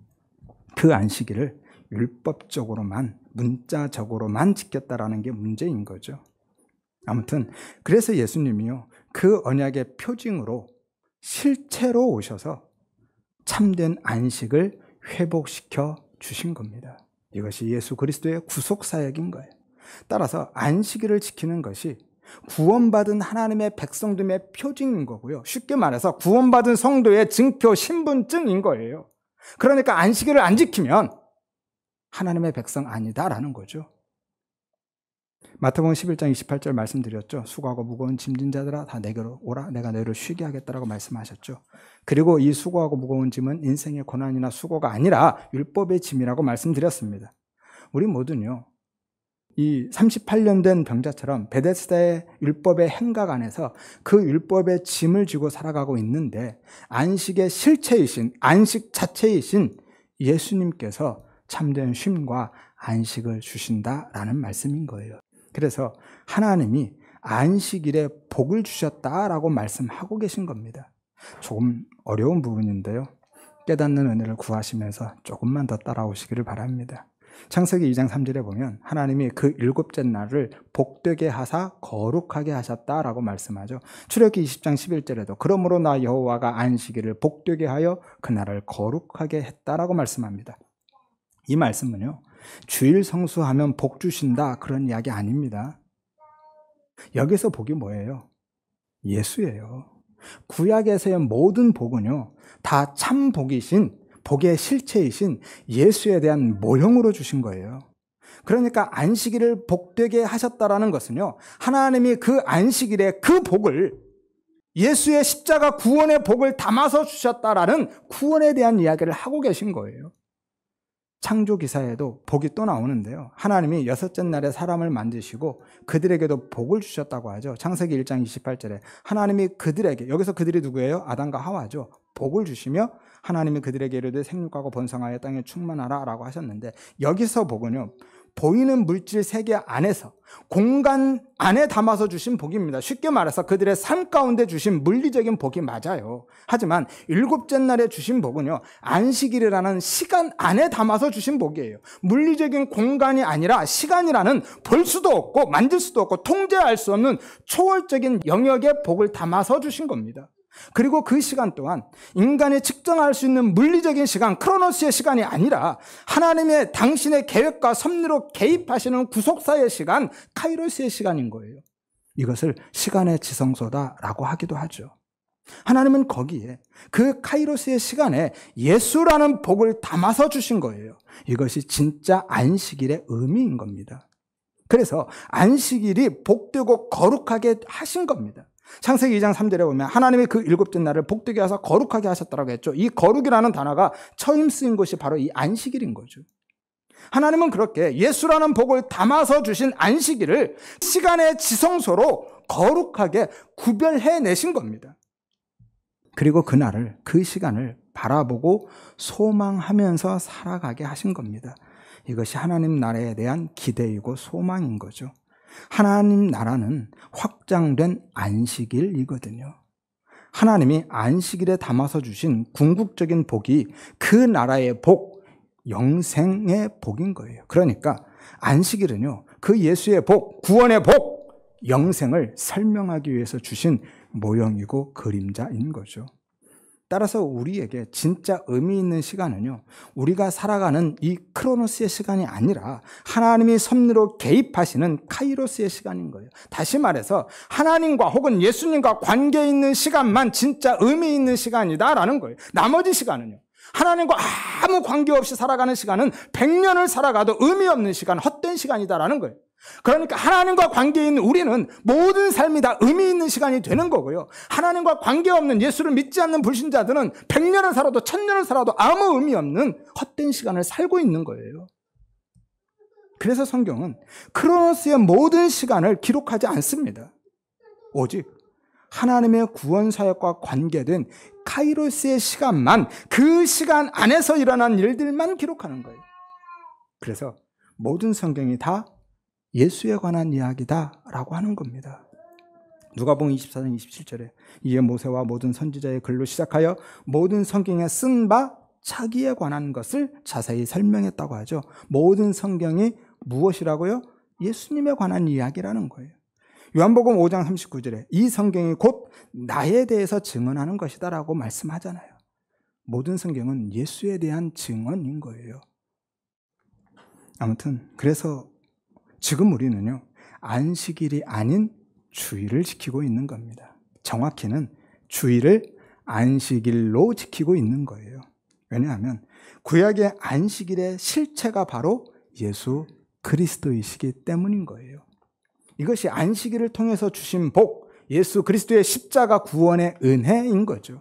그 안식일을 율법적으로만, 문자적으로만 지켰다라는 게 문제인 거죠. 아무튼 그래서 예수님이요, 그 언약의 표징으로 실체로 오셔서 참된 안식을 회복시켜 주신 겁니다. 이것이 예수 그리스도의 구속 사역인 거예요. 따라서 안식일을 지키는 것이 구원받은 하나님의 백성됨의 표징인 거고요. 쉽게 말해서 구원받은 성도의 증표, 신분증인 거예요. 그러니까 안식일을 안 지키면 하나님의 백성 아니다라는 거죠. 마태복음 11장 28절 말씀드렸죠. 수고하고 무거운 짐진 자들아 다 내게로 오라, 내가 너희를 쉬게 하겠다라고 말씀하셨죠. 그리고 이 수고하고 무거운 짐은 인생의 고난이나 수고가 아니라 율법의 짐이라고 말씀드렸습니다. 우리 모두는요, 이 38년 된 병자처럼 베데스다의 율법의 행각 안에서 그 율법의 짐을 지고 살아가고 있는데 안식의 실체이신, 안식 자체이신 예수님께서 참된 쉼과 안식을 주신다라는 말씀인 거예요. 그래서 하나님이 안식일에 복을 주셨다라고 말씀하고 계신 겁니다. 조금 어려운 부분인데요. 깨닫는 은혜를 구하시면서 조금만 더 따라오시기를 바랍니다. 창세기 2장 3절에 보면 하나님이 그 일곱째 날을 복되게 하사 거룩하게 하셨다라고 말씀하죠. 출애굽기 20장 11절에도 그러므로 나 여호와가 안식일을 복되게 하여 그날을 거룩하게 했다라고 말씀합니다. 이 말씀은요, 주일 성수하면 복 주신다 그런 이야기 아닙니다. 여기서 복이 뭐예요? 예수예요. 구약에서의 모든 복은요, 다 참 복이신, 복의 실체이신 예수에 대한 모형으로 주신 거예요. 그러니까 안식일을 복되게 하셨다라는 것은요, 하나님이 그 안식일에 그 복을, 예수의 십자가 구원의 복을 담아서 주셨다라는 구원에 대한 이야기를 하고 계신 거예요. 창조기사에도 복이 또 나오는데요. 하나님이 여섯째 날에 사람을 만드시고 그들에게도 복을 주셨다고 하죠. 창세기 1장 28절에 하나님이 그들에게, 여기서 그들이 누구예요? 아담과 하와죠. 복을 주시며 하나님이 그들에게 이르되 생육하고 번성하여 땅에 충만하라 라고 하셨는데, 여기서 복은요, 보이는 물질 세계 안에서 공간 안에 담아서 주신 복입니다. 쉽게 말해서 그들의 삶 가운데 주신 물리적인 복이 맞아요. 하지만 일곱째 날에 주신 복은요, 안식일이라는 시간 안에 담아서 주신 복이에요. 물리적인 공간이 아니라 시간이라는 볼 수도 없고 만질 수도 없고 통제할 수 없는 초월적인 영역의 복을 담아서 주신 겁니다. 그리고 그 시간 동안 인간이 측정할 수 있는 물리적인 시간, 크로노스의 시간이 아니라 하나님의 당신의 계획과 섭리로 개입하시는 구속사의 시간, 카이로스의 시간인 거예요. 이것을 시간의 지성소다라고 하기도 하죠. 하나님은 거기에 그 카이로스의 시간에 예수라는 복을 담아서 주신 거예요. 이것이 진짜 안식일의 의미인 겁니다. 그래서 안식일이 복되고 거룩하게 하신 겁니다. 창세기 2장 3절에 보면 하나님이 그 일곱째 날을 복되게 하사 거룩하게 하셨다라고 했죠. 이 거룩이라는 단어가 처음 쓰인 곳이 바로 이 안식일인 거죠. 하나님은 그렇게 예수라는 복을 담아서 주신 안식일을 시간의 지성소로 거룩하게 구별해내신 겁니다. 그리고 그날을, 그 시간을 바라보고 소망하면서 살아가게 하신 겁니다. 이것이 하나님 나라에 대한 기대이고 소망인 거죠. 하나님 나라는 확장된 안식일이거든요. 하나님이 안식일에 담아서 주신 궁극적인 복이 그 나라의 복, 영생의 복인 거예요. 그러니까 안식일은요, 그 예수의 복, 구원의 복, 영생을 설명하기 위해서 주신 모형이고 그림자인 거죠. 따라서 우리에게 진짜 의미 있는 시간은요, 우리가 살아가는 이 크로노스의 시간이 아니라 하나님이 섭리로 개입하시는 카이로스의 시간인 거예요. 다시 말해서 하나님과 혹은 예수님과 관계 있는 시간만 진짜 의미 있는 시간이다라는 거예요. 나머지 시간은요, 하나님과 아무 관계없이 살아가는 시간은 100년을 살아가도 의미 없는 시간, 헛된 시간이다라는 거예요. 그러니까 하나님과 관계 있는 우리는 모든 삶이 다 의미 있는 시간이 되는 거고요. 하나님과 관계없는 예수를 믿지 않는 불신자들은 100년을 살아도 1000년을 살아도 아무 의미 없는 헛된 시간을 살고 있는 거예요. 그래서 성경은 크로노스의 모든 시간을 기록하지 않습니다. 오직 하나님의 구원 사역과 관계된 카이로스의 시간만, 그 시간 안에서 일어난 일들만 기록하는 거예요. 그래서 모든 성경이 다 예수에 관한 이야기다라고 하는 겁니다. 누가복음 24장 27절에 이에 모세와 모든 선지자의 글로 시작하여 모든 성경에 쓴 바 차기에 관한 것을 자세히 설명했다고 하죠. 모든 성경이 무엇이라고요? 예수님에 관한 이야기라는 거예요. 요한복음 5장 39절에 이 성경이 곧 나에 대해서 증언하는 것이다라고 말씀하잖아요. 모든 성경은 예수에 대한 증언인 거예요. 아무튼 그래서 지금 우리는요, 안식일이 아닌 주일을 지키고 있는 겁니다. 정확히는 주일을 안식일로 지키고 있는 거예요. 왜냐하면 구약의 안식일의 실체가 바로 예수 그리스도이시기 때문인 거예요. 이것이 안식일을 통해서 주신 복, 예수 그리스도의 십자가 구원의 은혜인 거죠.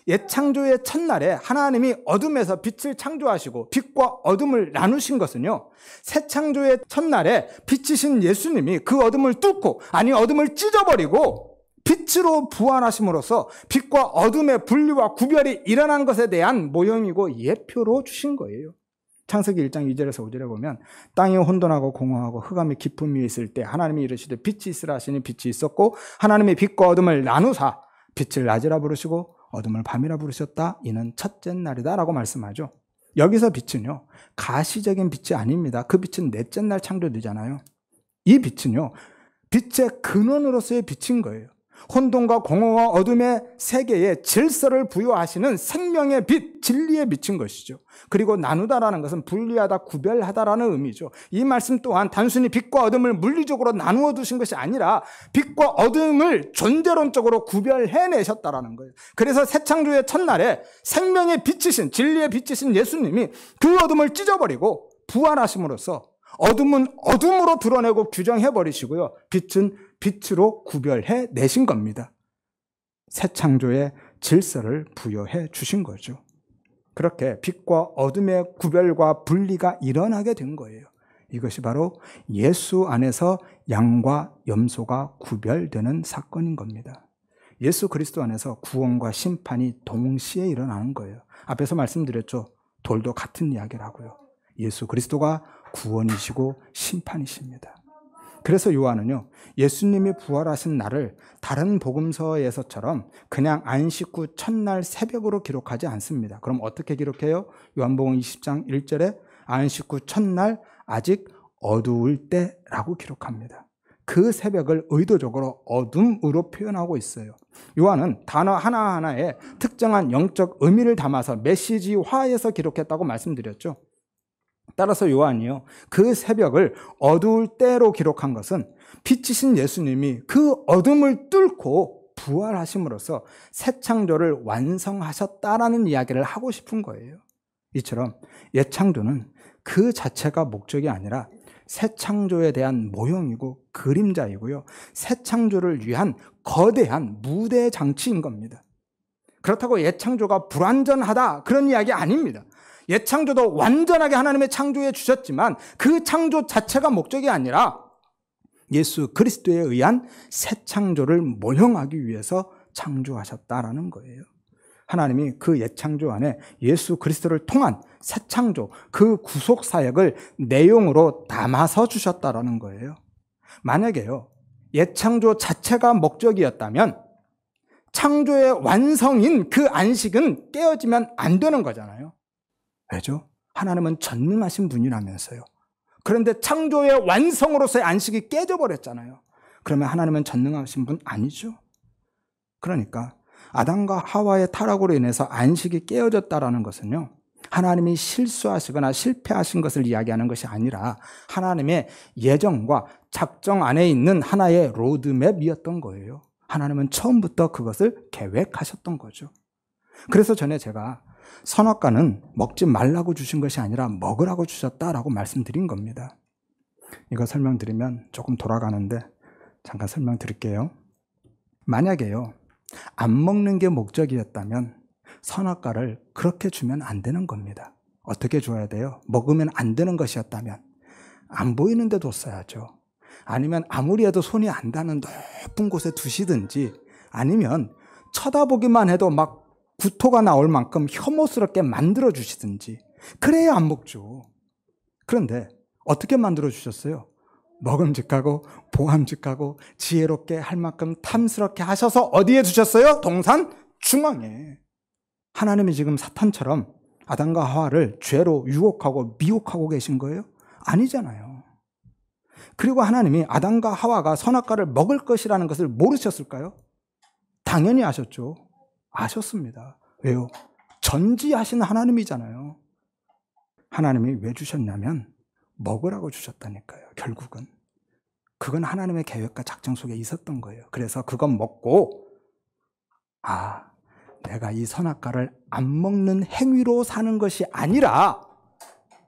옛 창조의 첫날에 하나님이 어둠에서 빛을 창조하시고 빛과 어둠을 나누신 것은요, 새 창조의 첫날에 빛이신 예수님이 그 어둠을 뚫고, 아니 어둠을 찢어버리고 빛으로 부활하심으로써 빛과 어둠의 분리와 구별이 일어난 것에 대한 모형이고 예표로 주신 거예요. 창세기 1장 2절에서 5절에 보면 땅이 혼돈하고 공허하고 흑암이 깊음 위에 있을 때 하나님이 이르시되 빛이 있으라 하시니 빛이 있었고, 하나님이 빛과 어둠을 나누사 빛을 낮이라 부르시고 어둠을 밤이라 부르셨다. 이는 첫째 날이다 라고 말씀하죠. 여기서 빛은요, 가시적인 빛이 아닙니다. 그 빛은 넷째 날 창조되잖아요. 이 빛은요, 빛의 근원으로서의 빛인 거예요. 혼돈과 공허와 어둠의 세계에 질서를 부여하시는 생명의 빛, 진리의 빛인 것이죠. 그리고 나누다라는 것은 분리하다, 구별하다라는 의미죠. 이 말씀 또한 단순히 빛과 어둠을 물리적으로 나누어 두신 것이 아니라 빛과 어둠을 존재론적으로 구별해내셨다라는 거예요. 그래서 새 창조의 첫날에 생명의 빛이신, 진리의 빛이신 예수님이 그 어둠을 찢어버리고 부활하심으로써 어둠은 어둠으로 드러내고 규정해버리시고요, 빛은 빛으로 구별해 내신 겁니다. 새 창조의 질서를 부여해 주신 거죠. 그렇게 빛과 어둠의 구별과 분리가 일어나게 된 거예요. 이것이 바로 예수 안에서 양과 염소가 구별되는 사건인 겁니다. 예수 그리스도 안에서 구원과 심판이 동시에 일어나는 거예요. 앞에서 말씀드렸죠. 돌도 같은 이야기라고요. 예수 그리스도가 구원이시고 심판이십니다. 그래서 요한은요, 예수님이 부활하신 날을 다른 복음서에서처럼 그냥 안식 후 첫날 새벽으로 기록하지 않습니다. 그럼 어떻게 기록해요? 요한복음 20장 1절에 안식 후 첫날 아직 어두울 때라고 기록합니다. 그 새벽을 의도적으로 어둠으로 표현하고 있어요. 요한은 단어 하나하나에 특정한 영적 의미를 담아서 메시지화해서 기록했다고 말씀드렸죠. 따라서 요한이요, 그 새벽을 어두울 때로 기록한 것은 빛이신 예수님이 그 어둠을 뚫고 부활하심으로써 새 창조를 완성하셨다라는 이야기를 하고 싶은 거예요. 이처럼 옛 창조는 그 자체가 목적이 아니라 새 창조에 대한 모형이고 그림자이고요, 새 창조를 위한 거대한 무대 장치인 겁니다. 그렇다고 옛 창조가 불완전하다, 그런 이야기 아닙니다. 옛 창조도 완전하게 하나님의 창조해 주셨지만 그 창조 자체가 목적이 아니라 예수 그리스도에 의한 새 창조를 모형하기 위해서 창조하셨다라는 거예요. 하나님이 그 옛 창조 안에 예수 그리스도를 통한 새 창조, 그 구속 사역을 내용으로 담아서 주셨다라는 거예요. 만약에요, 옛 창조 자체가 목적이었다면 창조의 완성인 그 안식은 깨어지면 안 되는 거잖아요. 왜죠? 하나님은 전능하신 분이라면서요. 그런데 창조의 완성으로서의 안식이 깨져버렸잖아요. 그러면 하나님은 전능하신 분 아니죠? 그러니까 아담과 하와의 타락으로 인해서 안식이 깨어졌다라는 것은요, 하나님이 실수하시거나 실패하신 것을 이야기하는 것이 아니라 하나님의 예정과 작정 안에 있는 하나의 로드맵이었던 거예요. 하나님은 처음부터 그것을 계획하셨던 거죠. 그래서 전에 제가 선악과는 먹지 말라고 주신 것이 아니라 먹으라고 주셨다라고 말씀드린 겁니다. 이거 설명드리면 조금 돌아가는데 잠깐 설명드릴게요. 만약에요, 안 먹는 게 목적이었다면 선악과를 그렇게 주면 안 되는 겁니다. 어떻게 줘야 돼요? 먹으면 안 되는 것이었다면 안 보이는데 뒀어야죠. 아니면 아무리 해도 손이 안 닿는 높은 곳에 두시든지, 아니면 쳐다보기만 해도 막 구토가 나올 만큼 혐오스럽게 만들어 주시든지, 그래야 안 먹죠. 그런데 어떻게 만들어 주셨어요? 먹음직하고 보암직하고 지혜롭게 할 만큼 탐스럽게 하셔서 어디에 두셨어요? 동산 중앙에. 하나님이 지금 사탄처럼 아담과 하와를 죄로 유혹하고 미혹하고 계신 거예요? 아니잖아요. 그리고 하나님이 아담과 하와가 선악과를 먹을 것이라는 것을 모르셨을까요? 당연히 아셨죠. 아셨습니다. 왜요? 전지하신 하나님이잖아요. 하나님이 왜 주셨냐면 먹으라고 주셨다니까요. 결국은 그건 하나님의 계획과 작정 속에 있었던 거예요. 그래서 그건 먹고, 내가 이 선악과를 안 먹는 행위로 사는 것이 아니라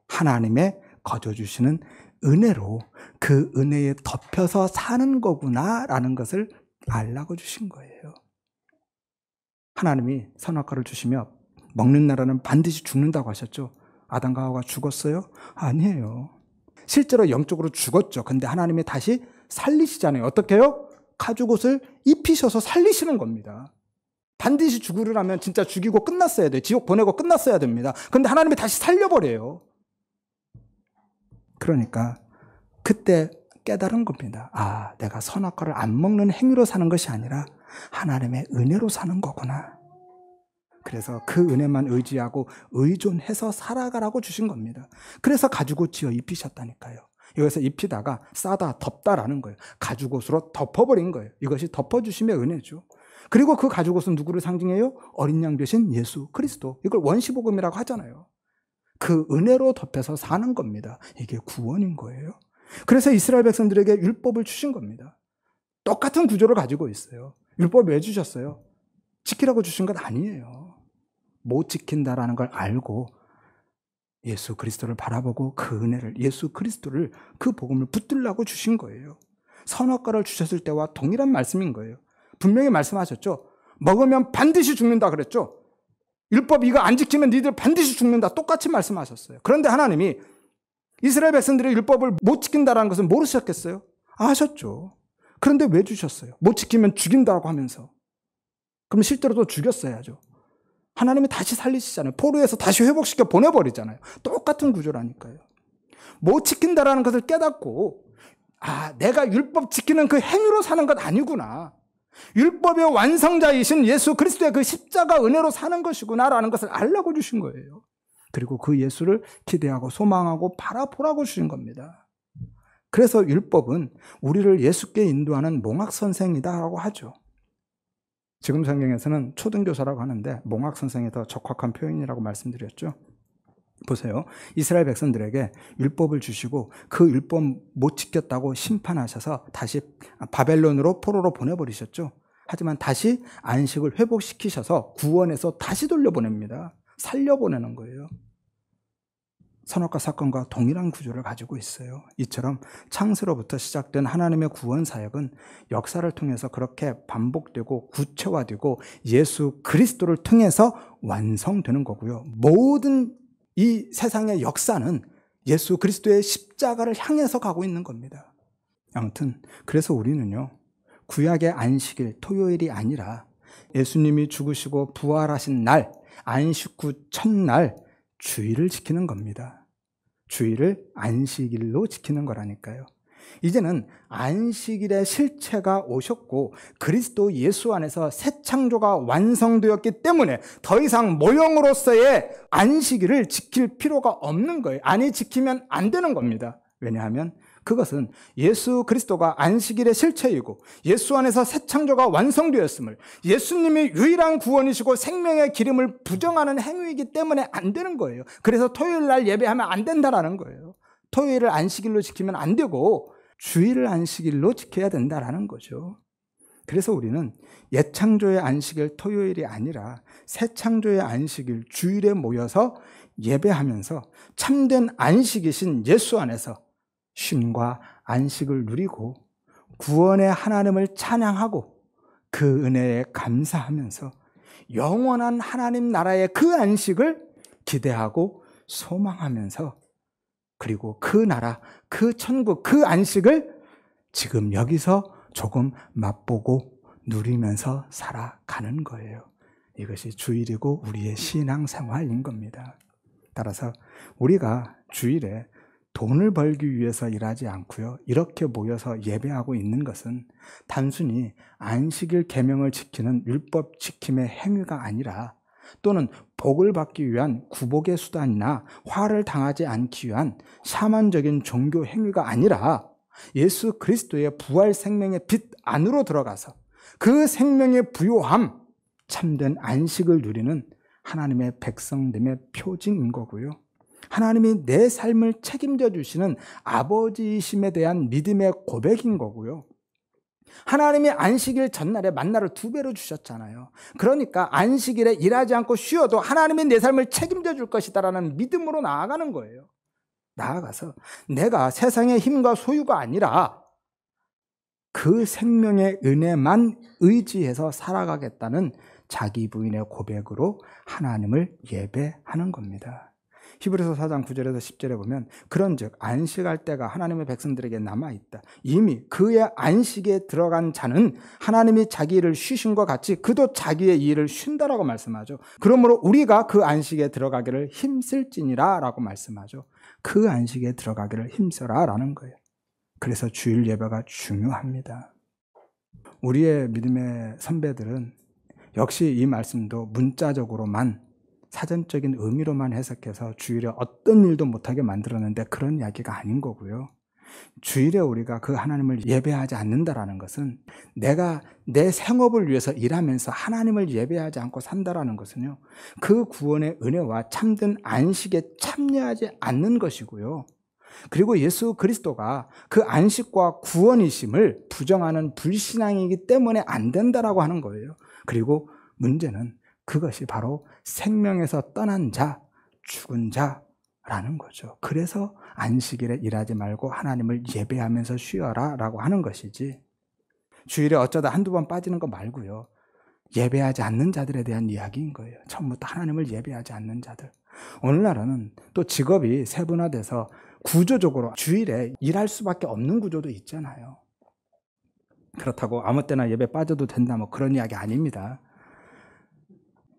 하나님의 거저주시는 은혜로 그 은혜에 덮여서 사는 거구나라는 것을 알라고 주신 거예요. 하나님이 선악과를 주시며 먹는 나라는 반드시 죽는다고 하셨죠. 아담과 하와가 죽었어요? 아니에요. 실제로 영적으로 죽었죠. 근데 하나님이 다시 살리시잖아요. 어떻게 해요? 가죽옷을 입히셔서 살리시는 겁니다. 반드시 죽으려면 진짜 죽이고 끝났어야 돼요. 지옥 보내고 끝났어야 됩니다. 근데 하나님이 다시 살려버려요. 그러니까 그때 깨달은 겁니다. 아, 내가 선악과를 안 먹는 행위로 사는 것이 아니라 하나님의 은혜로 사는 거구나. 그래서 그 은혜만 의지하고 의존해서 살아가라고 주신 겁니다. 그래서 가죽옷 지어 입히셨다니까요. 여기서 입히다가 싸다, 덮다라는 거예요. 가죽옷으로 덮어버린 거예요. 이것이 덮어주심의 은혜죠. 그리고 그 가죽옷은 누구를 상징해요? 어린 양 되신 예수 그리스도. 이걸 원시복음이라고 하잖아요. 그 은혜로 덮여서 사는 겁니다. 이게 구원인 거예요. 그래서 이스라엘 백성들에게 율법을 주신 겁니다. 똑같은 구조를 가지고 있어요. 율법 왜 주셨어요? 지키라고 주신 것 아니에요. 못 지킨다라는 걸 알고 예수 그리스도를 바라보고 그 은혜를, 예수 그리스도를, 그 복음을 붙들라고 주신 거예요. 선악과를 주셨을 때와 동일한 말씀인 거예요. 분명히 말씀하셨죠. 먹으면 반드시 죽는다 그랬죠. 율법 이거 안 지키면 니들 반드시 죽는다. 똑같이 말씀하셨어요. 그런데 하나님이 이스라엘 백성들의 율법을 못 지킨다는 것은 모르셨겠어요? 아셨죠. 그런데 왜 주셨어요? 못 지키면 죽인다고 하면서. 그럼 실제로도 죽였어야죠. 하나님이 다시 살리시잖아요. 포로에서 다시 회복시켜 보내버리잖아요. 똑같은 구조라니까요. 못 지킨다라는 것을 깨닫고, 아, 내가 율법 지키는 그 행위로 사는 것 아니구나. 율법의 완성자이신 예수 그리스도의 그 십자가 은혜로 사는 것이구나라는 것을 알라고 주신 거예요. 그리고 그 예수를 기대하고 소망하고 바라보라고 주신 겁니다. 그래서 율법은 우리를 예수께 인도하는 몽학선생이다라고 하죠. 지금 성경에서는 초등교사라고 하는데 몽학선생이 더 적확한 표현이라고 말씀드렸죠. 보세요. 이스라엘 백성들에게 율법을 주시고 그 율법 못 지켰다고 심판하셔서 다시 바벨론으로 포로로 보내버리셨죠. 하지만 다시 안식을 회복시키셔서 구원해서 다시 돌려보냅니다. 살려보내는 거예요. 선악과 사건과 동일한 구조를 가지고 있어요. 이처럼 창세로부터 시작된 하나님의 구원 사역은 역사를 통해서 그렇게 반복되고 구체화되고 예수 그리스도를 통해서 완성되는 거고요. 모든 이 세상의 역사는 예수 그리스도의 십자가를 향해서 가고 있는 겁니다. 아무튼 그래서 우리는요, 구약의 안식일 토요일이 아니라 예수님이 죽으시고 부활하신 날 안식 후 첫날 주일을 지키는 겁니다. 주일을 안식일로 지키는 거라니까요. 이제는 안식일의 실체가 오셨고 그리스도 예수 안에서 새 창조가 완성되었기 때문에 더 이상 모형으로서의 안식일을 지킬 필요가 없는 거예요. 아니, 지키면 안 되는 겁니다. 왜냐하면 그것은 예수 그리스도가 안식일의 실체이고 예수 안에서 새 창조가 완성되었음을, 예수님이 유일한 구원이시고 생명의 기름을 부정하는 행위이기 때문에 안 되는 거예요. 그래서 토요일 날 예배하면 안 된다라는 거예요. 토요일을 안식일로 지키면 안 되고 주일을 안식일로 지켜야 된다라는 거죠. 그래서 우리는 옛 창조의 안식일 토요일이 아니라 새 창조의 안식일 주일에 모여서 예배하면서 참된 안식이신 예수 안에서 쉼과 안식을 누리고 구원의 하나님을 찬양하고 그 은혜에 감사하면서 영원한 하나님 나라의 그 안식을 기대하고 소망하면서, 그리고 그 나라, 그 천국, 그 안식을 지금 여기서 조금 맛보고 누리면서 살아가는 거예요. 이것이 주일이고 우리의 신앙생활인 겁니다. 따라서 우리가 주일에 돈을 벌기 위해서 일하지 않고요, 이렇게 모여서 예배하고 있는 것은 단순히 안식일 계명을 지키는 율법 지킴의 행위가 아니라, 또는 복을 받기 위한 구복의 수단이나 화를 당하지 않기 위한 샤만적인 종교 행위가 아니라 예수 그리스도의 부활 생명의 빛 안으로 들어가서 그 생명의 부요함, 참된 안식을 누리는 하나님의 백성됨의 표징인 거고요. 하나님이 내 삶을 책임져 주시는 아버지이심에 대한 믿음의 고백인 거고요. 하나님이 안식일 전날에 만나를 2배로 주셨잖아요. 그러니까 안식일에 일하지 않고 쉬어도 하나님이 내 삶을 책임져 줄 것이다라는 믿음으로 나아가는 거예요. 나아가서 내가 세상의 힘과 소유가 아니라 그 생명의 은혜만 의지해서 살아가겠다는 자기 부인의 고백으로 하나님을 예배하는 겁니다. 히브리서 4장 9절에서 10절에 보면 그런즉 안식할 때가 하나님의 백성들에게 남아있다. 이미 그의 안식에 들어간 자는 하나님이 자기 일을 쉬신 것 같이 그도 자기의 일을 쉰다라고 말씀하죠. 그러므로 우리가 그 안식에 들어가기를 힘쓸지니라 라고 말씀하죠. 그 안식에 들어가기를 힘써라 라는 거예요. 그래서 주일 예배가 중요합니다. 우리의 믿음의 선배들은 역시 이 말씀도 문자적으로만 사전적인 의미로만 해석해서 주일에 어떤 일도 못하게 만들었는데 그런 이야기가 아닌 거고요. 주일에 우리가 그 하나님을 예배하지 않는다라는 것은 내가 내 생업을 위해서 일하면서 하나님을 예배하지 않고 산다라는 것은요, 그 구원의 은혜와 참된 안식에 참여하지 않는 것이고요. 그리고 예수 그리스도가 그 안식과 구원이심을 부정하는 불신앙이기 때문에 안 된다라고 하는 거예요. 그리고 문제는 그것이 바로 생명에서 떠난 자, 죽은 자라는 거죠. 그래서 안식일에 일하지 말고 하나님을 예배하면서 쉬어라 라고 하는 것이지, 주일에 어쩌다 한두 번 빠지는 거 말고요, 예배하지 않는 자들에 대한 이야기인 거예요. 처음부터 하나님을 예배하지 않는 자들. 오늘날은 또 직업이 세분화돼서 구조적으로 주일에 일할 수밖에 없는 구조도 있잖아요. 그렇다고 아무 때나 예배 빠져도 된다 뭐 그런 이야기 아닙니다.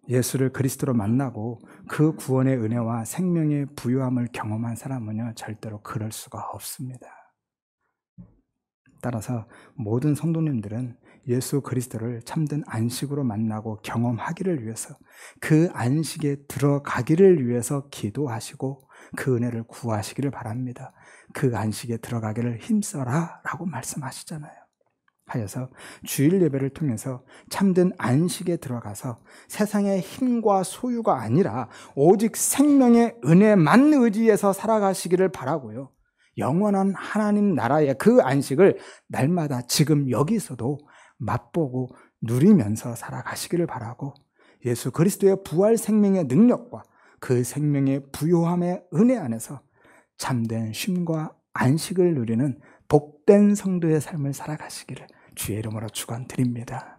예수를 그리스도로 만나고 그 구원의 은혜와 생명의 부요함을 경험한 사람은요, 절대로 그럴 수가 없습니다. 따라서 모든 성도님들은 예수 그리스도를 참된 안식으로 만나고 경험하기를 위해서, 그 안식에 들어가기를 위해서 기도하시고 그 은혜를 구하시기를 바랍니다. 그 안식에 들어가기를 힘써라 라고 말씀하시잖아요. 하여서 주일 예배를 통해서 참된 안식에 들어가서 세상의 힘과 소유가 아니라 오직 생명의 은혜만 의지해서 살아가시기를 바라고요. 영원한 하나님 나라의 그 안식을 날마다 지금 여기서도 맛보고 누리면서 살아가시기를 바라고, 예수 그리스도의 부활 생명의 능력과 그 생명의 부요함의 은혜 안에서 참된 쉼과 안식을 누리는 복된 성도의 삶을 살아가시기를 주의 이름으로 축원드립니다.